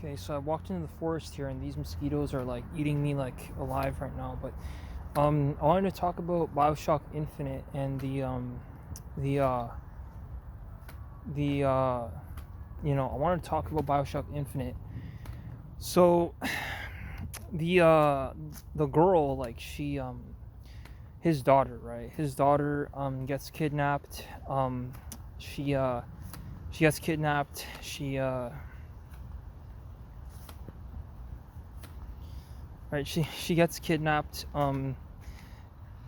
Okay, so I walked into the forest here, and these mosquitoes are like eating me like alive right now. But I wanted to talk about BioShock Infinite and the uh, the I wanted to talk about BioShock Infinite. So the girl, like his daughter, right? His daughter gets kidnapped. She uh she gets kidnapped. She gets kidnapped. And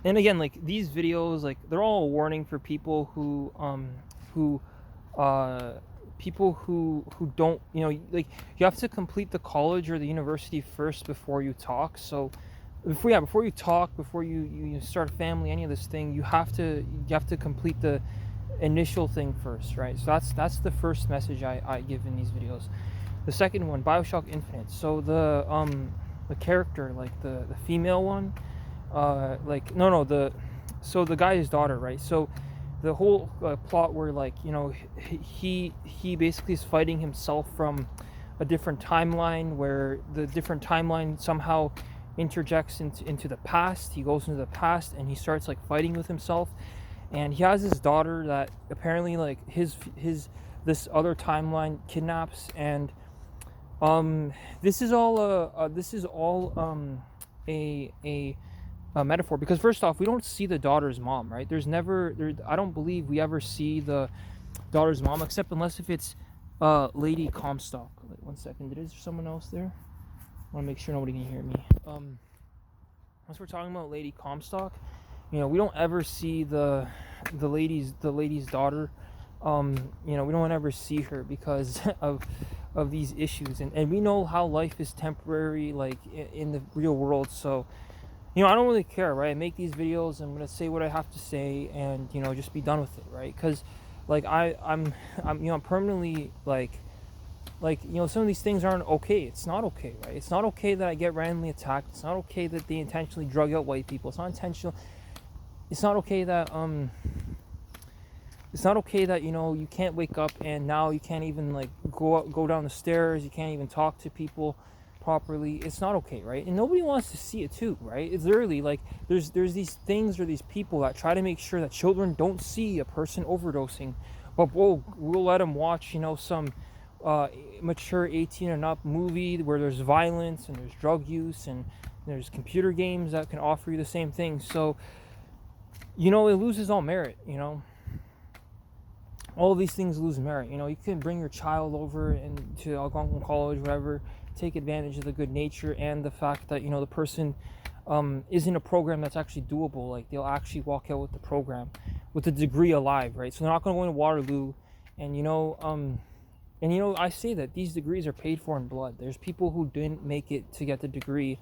again, like these videos, like they're all a warning for people who uh who don't, like, you have to complete the college or the university first before you talk. So before you talk, before you start a family, any of this thing, you have to complete the initial thing first, right? So that's the first message I give in these videos. The second one, BioShock Infinite. So the character, like the female one, like no the so the guy's daughter, right? So the whole plot where, like, he basically is fighting himself from a different timeline, where the different timeline somehow interjects into the past. He goes into the past and he starts like fighting with himself, and he has this daughter that apparently, like, his this other timeline kidnaps. And this is all a metaphor, because first off, we don't see the daughter's mom, right? I don't believe we ever see the daughter's mom, except unless if it's Lady Comstock. Wait, 1 second, is there someone else there? I want to make sure nobody can hear me. Once we're talking about Lady Comstock, we don't ever see the lady's daughter. We don't ever see her because of these issues, and we know how life is temporary, like in the real world. So I don't really care, right? I make these videos, I'm gonna say what I have to say, and just be done with it, right? Because like I'm permanently some of these things aren't okay. It's not okay, right? It's not okay that I get randomly attacked. It's not okay that they intentionally drug out white people. It's not intentional. It's not okay that you can't wake up and now you can't even like go down the stairs. You can't even talk to people properly. It's not okay, right? And nobody wants to see it too, right? It's literally like there's these things or these people that try to make sure that children don't see a person overdosing, but we'll let them watch some mature 18 and up movie where there's violence and there's drug use and there's computer games that can offer you the same thing. So it loses all merit. All of these things lose merit. You can bring your child over and to Algonquin College, whatever, take advantage of the good nature and the fact that the person is in a program that's actually doable. Like, they'll actually walk out with the program with the degree alive, right? So they're not going to go into Waterloo. And I say that these degrees are paid for in blood. There's people who didn't make it to get the degree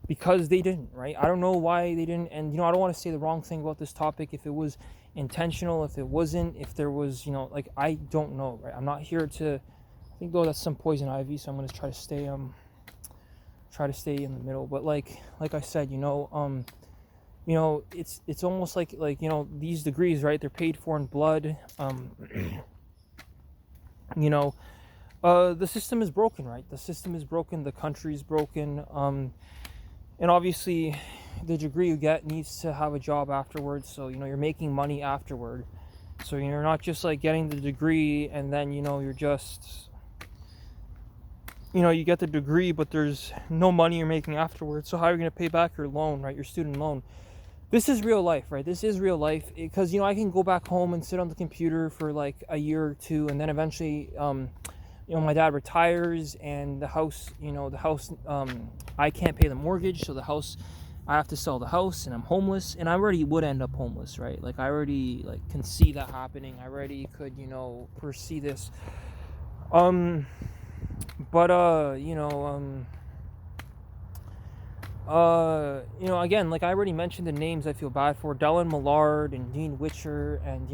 because they didn't, right? I don't know why they didn't. And I don't want to say the wrong thing about this topic, if it was intentional, if it wasn't, if there was, I don't know, right? I'm not here to, I think, though, that's some poison ivy, so I'm going to try to stay in the middle. But like I said, it's almost like these degrees, right? They're paid for in blood. The system is broken, right? The system is broken. The country is broken. And obviously, the degree you get needs to have a job afterwards. So you're making money afterward. So you're not just like getting the degree and then you're just you get the degree, but there's no money you're making afterwards. So how are you going to pay back your loan, right? Your student loan. This is real life, right? This is real life, because I can go back home and sit on the computer for like a year or two, and then eventually my dad retires, and the house I can't pay the mortgage, so I have to sell the house, and I'm homeless, and I already would end up homeless, right? Like, I already can see that happening. I already could foresee this. Again, like I already mentioned the names I feel bad for: Dellen Millard and Dean Witcher, and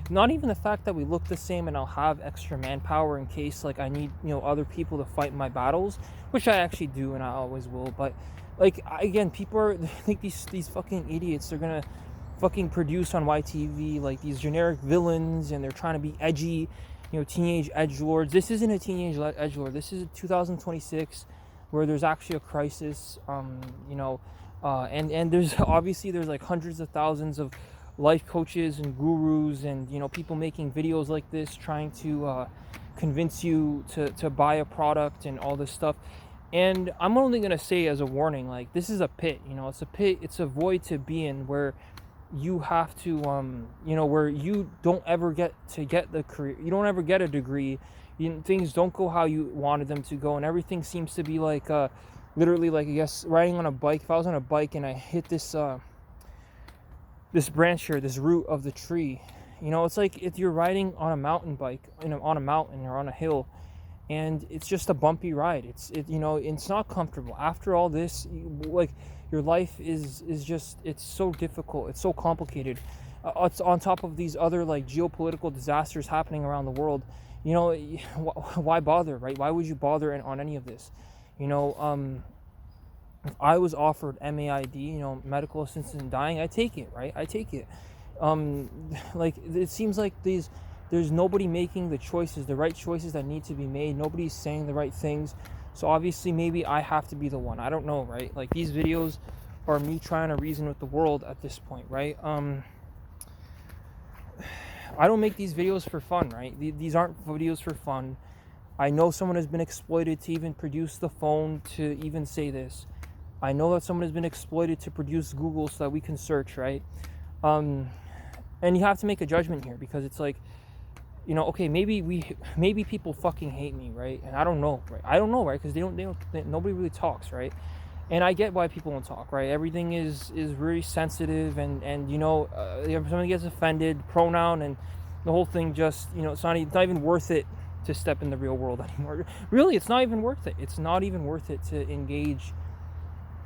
not even the fact that we look the same and I'll have extra manpower in case like I need other people to fight my battles, which I actually do and I always will. But again, people are like these fucking idiots. They're gonna fucking produce on YTV like these generic villains, and they're trying to be edgy, teenage edgelords. This isn't a teenage edgelord. This is 2026, where there's actually a crisis. And there's obviously there's like hundreds of thousands of life coaches and gurus and people making videos like this trying to convince you to buy a product and all this stuff. And I'm only gonna say as a warning, like, this is a pit. It's a pit. It's a void to be in, where you have to where you don't ever get the career, you don't ever get a degree, things don't go how you wanted them to go, and everything seems to be like literally, like, I guess, riding on a bike. If I was on a bike and I hit this branch here, this root of the tree, it's like if you're riding on a mountain bike, on a mountain or on a hill, and it's just a bumpy ride. It's not comfortable. After all this, like, your life is just, it's so difficult, it's so complicated. It's on top of these other, like, geopolitical disasters happening around the world. Why bother, right? Why would you bother on any of this? If I was offered MAID, medical assistance in dying, I take it, right? I take it. Like, it seems like there's nobody making the right choices that need to be made. Nobody's saying the right things. So obviously maybe I have to be the one. I don't know, right? Like, these videos are me trying to reason with the world at this point, right? I don't make these videos for fun, right? These aren't videos for fun. I know someone has been exploited to even produce the phone to even say this. I know that someone has been exploited to produce Google so that we can search, right? And you have to make a judgment here, because it's like, okay, maybe people fucking hate me, right? And I don't know, right? Because nobody really talks, right? And I get why people don't talk, right? Everything is really sensitive, and if somebody gets offended, pronoun, and the whole thing, just, it's not even worth it to step in the real world anymore. Really, it's not even worth it. It's not even worth it to engage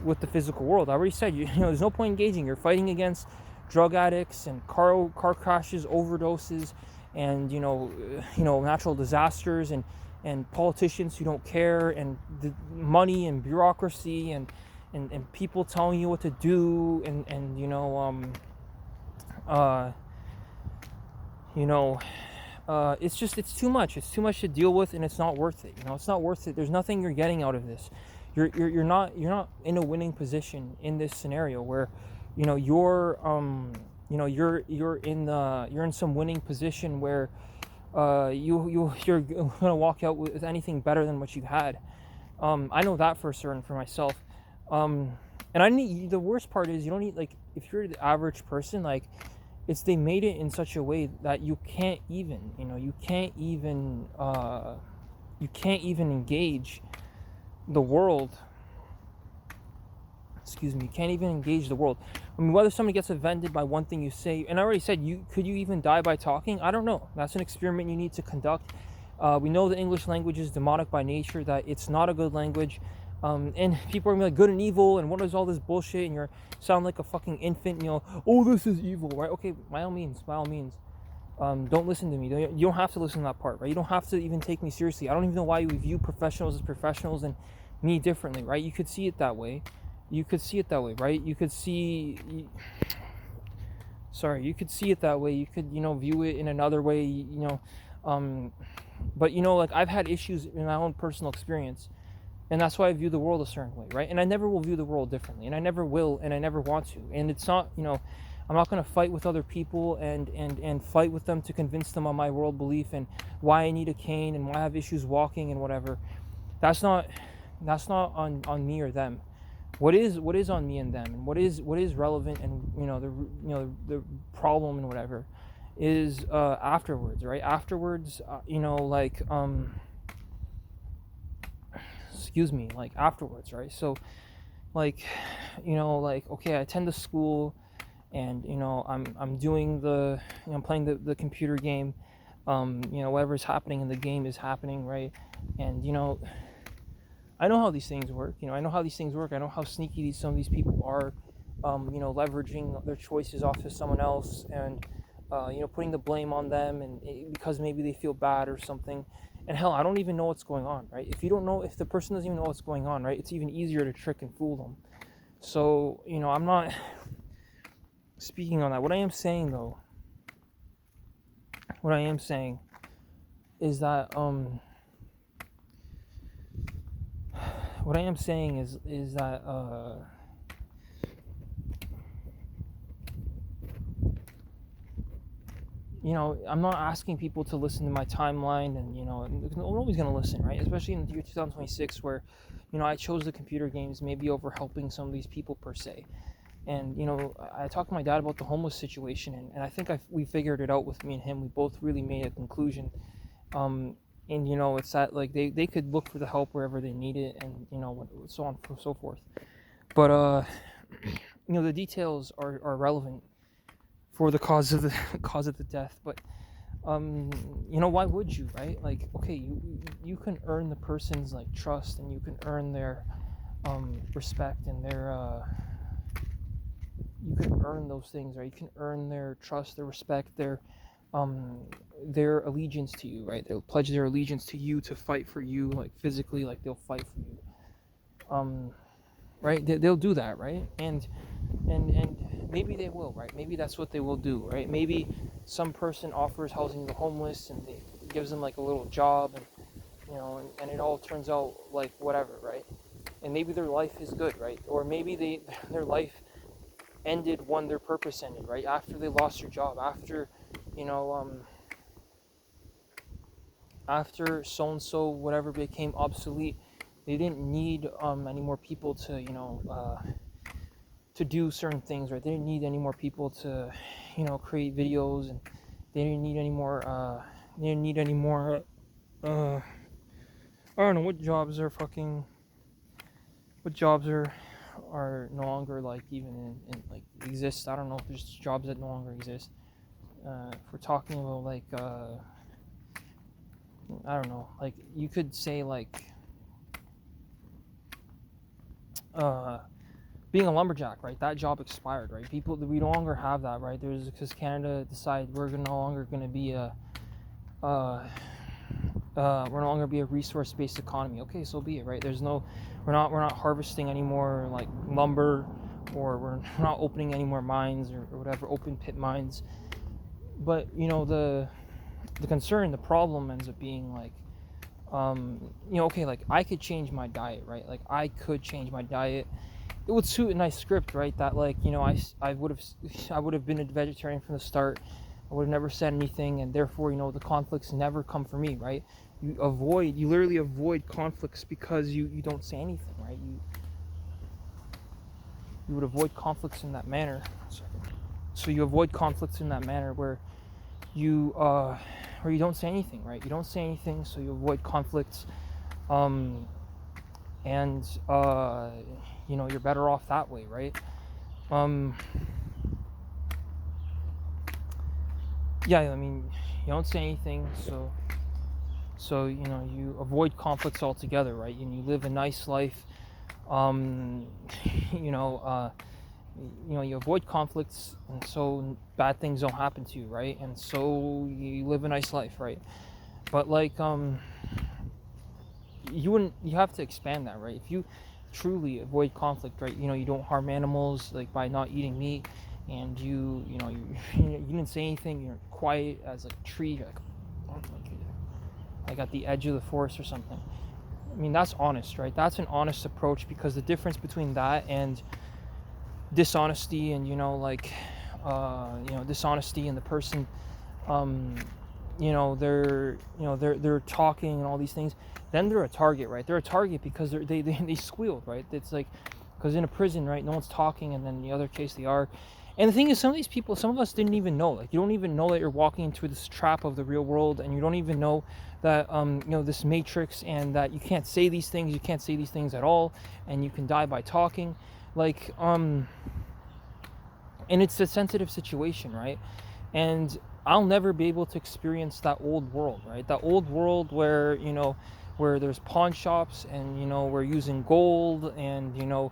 with the physical world. I already said, there's no point engaging. You're fighting against drug addicts and car crashes, overdoses, and natural disasters, and politicians who don't care, and the money and bureaucracy, and people telling you what to do, and it's too much. It's too much to deal with, and it's not worth it. It's not worth it. There's nothing you're getting out of this. You're not in a winning position in this scenario, where you're in some winning position where you're gonna walk out with anything better than what you had. I know that for certain for myself. And the worst part is, you don't need, like, if you're the average person, like, they made it in such a way that you can't even engage the world. You can't even engage the world. I mean, whether somebody gets offended by one thing you say, and I already said, could you even die by talking? I don't know. That's an experiment you need to conduct. We know the English language is demonic by nature, that it's not a good language. And people are gonna be like, good and evil, and what is all this bullshit, and you sound like a fucking infant, oh, this is evil, right? Okay, by all means, don't listen to me. You don't have to listen to that part, right? You don't have to even take me seriously. I don't even know why we view professionals as professionals and me differently, right? You could see it that way. Right? You could see it that way. You could, view it in another way, but, like, I've had issues in my own personal experience, and that's why I view the world a certain way, right? And I never will view the world differently, and I never will, and I never want to. And it's not, I'm not going to fight with other people and fight with them to convince them on my world belief and why I need a cane and why I have issues walking and whatever. That's not on me or them. What is on me and them, and what is relevant, and the problem and whatever, is afterwards, right? Afterwards, afterwards, right? So, okay, I attend the school, and I'm doing I'm playing the computer game, whatever's happening in the game is happening, right? And I know how these things work. I know how sneaky some of these people are, leveraging their choices off of someone else, and putting the blame on them, and because maybe they feel bad or something. And hell, I don't even know what's going on, right? If the person doesn't even know what's going on, right, it's even easier to trick and fool them. So, I'm not speaking on that. What I am saying is that what I am saying is that you know, I'm not asking people to listen to my timeline, and you know, nobody's gonna listen, right? Especially in the year 2026, where, you know, I chose the computer games maybe over helping some of these people per se. And you know, I talked to my dad about the homeless situation, and I think we figured it out with me and him. We both really made a conclusion. Um, and you know, it's that like they could look for the help wherever they need it, and you know, so on and so forth. But you know, the details are relevant for the cause of the cause of the death. But you know, why would you, right? Like, okay, you can earn the person's like trust, and you can earn their respect and their you can earn those things, right? You can earn their trust, their respect, their allegiance to you, right? They'll pledge their allegiance to you to fight for you, like physically, like they'll fight for you, right? They'll do that, right? And maybe they will, right? Maybe that's what they will do, right? Maybe some person offers housing to the homeless, and they gives them like a little job, and you know, and it all turns out like whatever, right? And maybe their life is good, right? Or maybe their life ended when their purpose ended, right? After they lost their job, after, you know, after so and so whatever became obsolete, they didn't need any more people to, you know, to do certain things, right? They didn't need any more people to, you know, create videos, and they didn't need any more. They didn't need any more. I don't know what jobs are no longer like even in like exist. I don't know if there's jobs that no longer exist. If we're talking about like I don't know, like you could say like being a lumberjack, right? That job expired, right? People, we no longer have that, right? There's because Canada decided we're no longer going to be a we're no longer be a resource-based economy. Okay, so be it, right? We're not harvesting any more like lumber, or we're not opening any more mines, or whatever, open pit mines. But you know, the concern, the problem ends up being like, you know, okay, like I could change my diet, right? Like I could change my diet. It would suit a nice script, right? That like, you know, I would have been a vegetarian from the start. I would have never said anything, and therefore, you know, the conflicts never come for me, right? You literally avoid conflicts because you don't say anything, right? You would avoid conflicts in that manner. So you avoid conflicts in that manner where you don't say anything, right? You don't say anything, so you avoid conflicts, and you know, you're better off that way, right? Yeah, I mean, you don't say anything, so you know, you avoid conflicts altogether, right? And you live a nice life. You know, you avoid conflicts, and so bad things don't happen to you, right? And so you live a nice life, right? But like, you have to expand that, right? If you truly avoid conflict, right? You know, you don't harm animals, like by not eating meat, and you know, you didn't say anything. You're quiet as like a tree, you're like at the edge of the forest or something. I mean, that's honest, right? That's an honest approach, because the difference between that and dishonesty, and you know, like dishonesty, and the person, you know, they're talking and all these things, then they're a target, right? They're a target because they squealed, right? It's like, because in a prison, right, no one's talking, and then in the other case they are. And the thing is, some of these people, some of us didn't even know. Like, you don't even know that you're walking into this trap of the real world, and you don't even know that you know, this matrix, and that you can't say these things, you can't say these things at all, and you can die by talking, like and it's a sensitive situation, right? And I'll never be able to experience that old world, right? That old world where, you know, where there's pawn shops, and you know, we're using gold, and you know,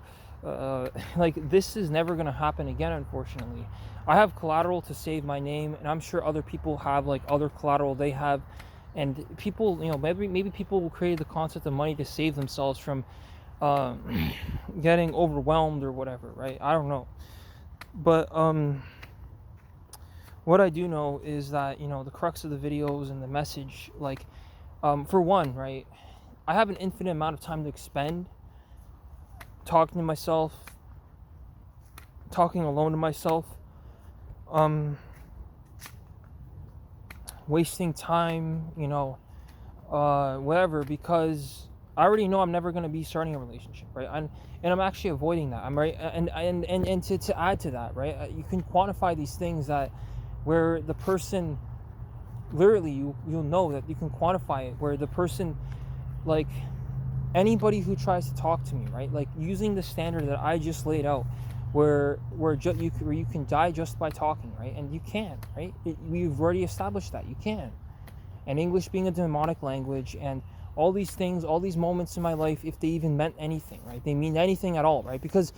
like, this is never going to happen again, unfortunately. I have collateral to save my name, and I'm sure other people have like other collateral they have, and people, you know, maybe people will create the concept of money to save themselves from getting overwhelmed or whatever, right? I don't know. But what I do know is that, the crux of the videos and the message, like, for one, right, I have an infinite amount of time to expend talking to myself, talking alone to myself, um, wasting time, whatever, because I already know I'm never going to be starting a relationship, right? And I'm actually avoiding that. I'm right, and to add to that, right? You can quantify these things that where the person, literally, you'll know that you can quantify it, where the person, like, anybody who tries to talk to me, right? Like, using the standard that I just laid out, where you can die just by talking, right? And you can, right? We've already established that you can. And English being a demonic language, and all these things, all these moments in my life, if they even meant anything, right? They mean anything at all, right? Because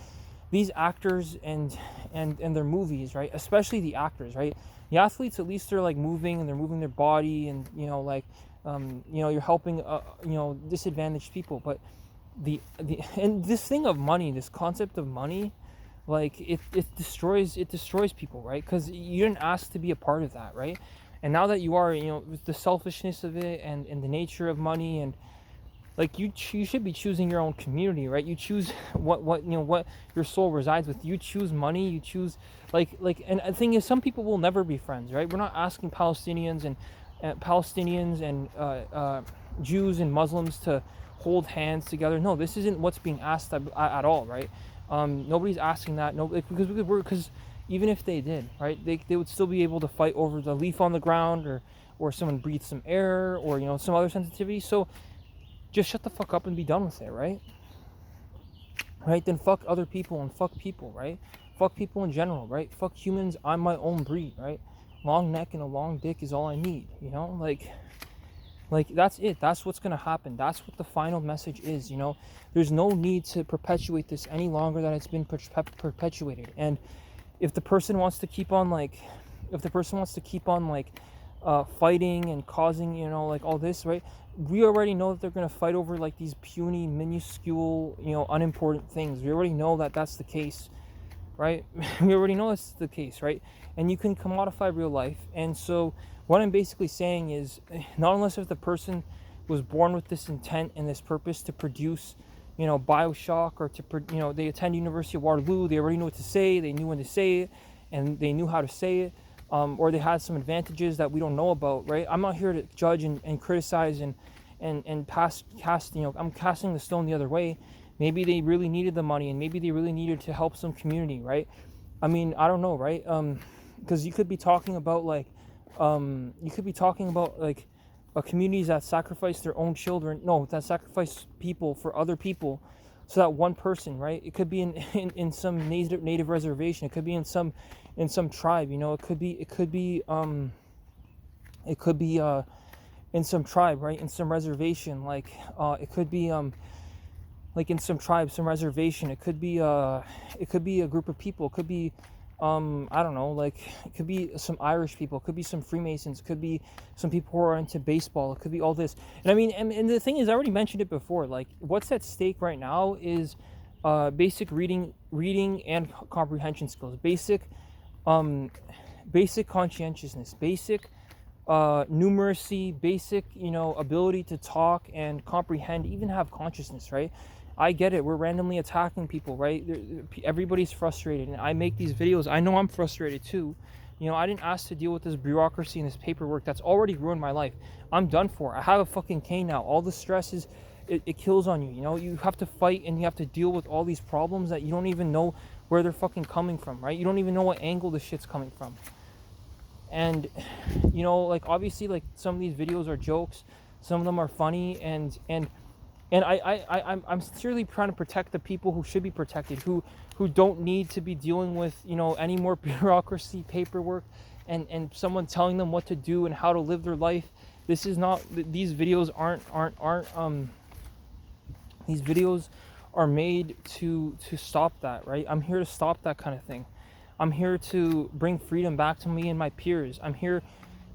these actors and their movies, right? Especially the actors, right? The athletes, at least they're like moving and they're moving their body, and you're helping disadvantaged people. But the and this thing of money, this concept of money, like it destroys people, right? Because you didn't ask to be a part of that, right? And now that you are, with the selfishness of it, and the nature of money, and like you should be choosing your own community, right? You choose what your soul resides with. You choose money, you choose like and the thing is, some people will never be friends, right? We're not asking Palestinians and Jews and Muslims to hold hands together. No, this isn't what's being asked at all, right? Nobody's asking that. No, because even if they did, right, they would still be able to fight over the leaf on the ground, or someone breathes some air, or some other sensitivity. So just shut the fuck up and be done with it, right? Right? Then fuck other people and fuck people, right? Fuck people in general, right? Fuck humans. I'm my own breed, right? Long neck and a long dick is all I need, like that's it. That's what's gonna happen. That's what the final message is. There's no need to perpetuate this any longer than it's been perpetuated. And if the person wants to keep on fighting and causing all this, right, we already know that they're going to fight over like these puny, minuscule, unimportant things. We already know that that's the case, right? We already know that's the case, right? And you can commodify real life. And so what I'm basically saying is, not unless if the person was born with this intent and this purpose to produce Bioshock, or to they attend University of Waterloo, they already knew what to say, they knew when to say it, and they knew how to say it, or they had some advantages that we don't know about, right? I'm not here to judge and criticize and cast, I'm casting the stone the other way. Maybe they really needed the money, and maybe they really needed to help some community, right? I mean, I don't know, right? Because you could be talking about communities that sacrifice their own children, that sacrifice people for other people, so that one person, right? It could be in some native reservation. It could be in some tribe. It could be in some tribe, right? In some reservation, it could be in some tribe, some reservation. It could be a group of people. It could be I don't know, it could be some Irish people, it could be some Freemasons, it could be some people who are into baseball, it could be all this. And I mean, and the thing is, I already mentioned it before, what's at stake right now is basic reading and comprehension skills, basic conscientiousness, basic numeracy, basic, ability to talk and comprehend, even have consciousness, right? I get it. We're randomly attacking people, right? Everybody's frustrated, and I make these videos. I know I'm frustrated too. I didn't ask to deal with this bureaucracy and this paperwork that's already ruined my life. I'm done for. I have a fucking cane now. All the stress it kills on you. You have to fight, and you have to deal with all these problems that you don't even know where they're fucking coming from, right? You don't even know what angle the shit's coming from. And obviously, some of these videos are jokes, some of them are funny, and I'm sincerely trying to protect the people who should be protected, who don't need to be dealing with any more bureaucracy, paperwork, and someone telling them what to do and how to live their life. This is not, these videos aren't these videos are made to stop that, right? I'm here to stop that kind of thing. I'm here to bring freedom back to me and my peers. I'm here,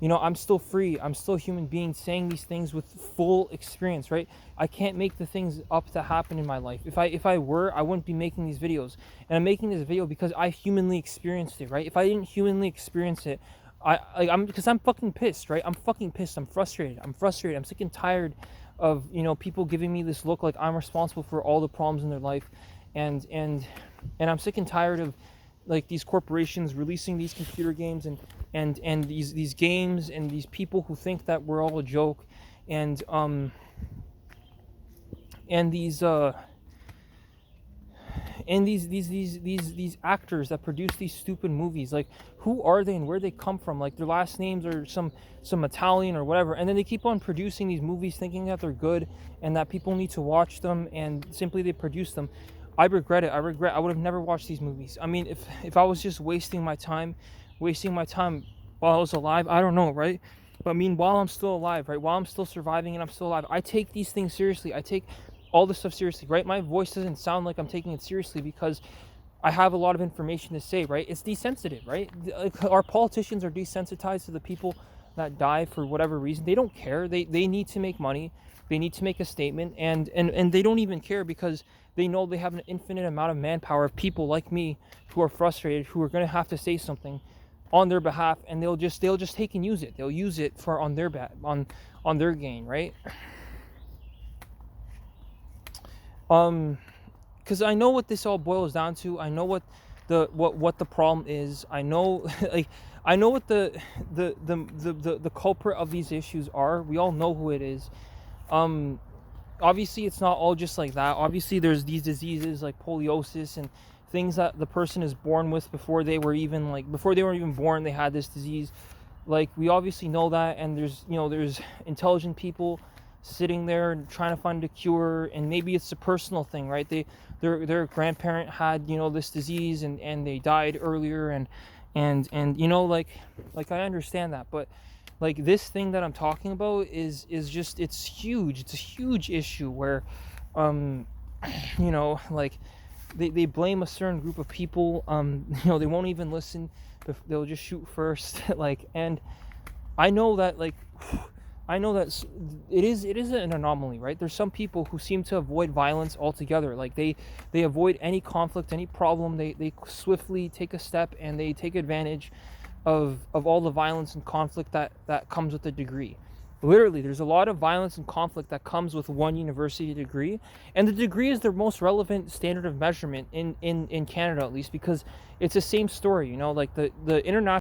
I'm still free. I'm still a human being saying these things with full experience, right? I can't make the things up to happen in my life. If I were, I wouldn't be making these videos. And I'm making this video because I humanly experienced it, right? If I didn't humanly experience it, I'm because I'm fucking pissed, right? I'm fucking pissed. I'm frustrated. I'm sick and tired of, people giving me this look like I'm responsible for all the problems in their life, and I'm sick and tired of like these corporations releasing these computer games and these games and these people who think that we're all a joke, and and these these actors that produce these stupid movies. Like, who are they and where they come from? Like, their last names are some Italian or whatever, and then they keep on producing these movies thinking that they're good and that people need to watch them, and simply they produce them. I regret it. I would have never watched these movies. I mean, if I was just wasting my time while I was alive, I don't know, right? But I mean, while I'm still alive, right? While I'm still surviving and I'm still alive, I take these things seriously. I take all this stuff seriously, right? My voice doesn't sound like I'm taking it seriously because I have a lot of information to say, right? It's desensitive, right? Like, our politicians are desensitized to the people that die for whatever reason. They don't care. They need to make money. They need to make a statement, and they don't even care because they know they have an infinite amount of manpower of people like me who are frustrated, who are going to have to say something on their behalf, and they'll just take and use it. They'll use it for on their gain, right? Because I know what this all boils down to. I know what the problem is. I know like I know what the culprit of these issues are. We all know who it is. Obviously it's not all just like that. Obviously there's these diseases like poliosis and things that the person is born with before they were even born, they had this disease. Like, we obviously know that, and there's intelligent people sitting there and trying to find a cure, and maybe it's a personal thing, right? Their grandparent had this disease, and they died earlier, and like I understand that, but like, this thing that I'm talking about is just, it's huge. It's a huge issue where like, they blame a certain group of people. They won't even listen. They'll just shoot first. Like, and I know that, like, it is an anomaly, right? There's some people who seem to avoid violence altogether. Like, they avoid any conflict, any problem. They swiftly take a step, and they take advantage of all the violence and conflict that comes with a degree. Literally, there's a lot of violence and conflict that comes with one university degree, and the degree is their most relevant standard of measurement in Canada, at least, because it's the same story. Like, the international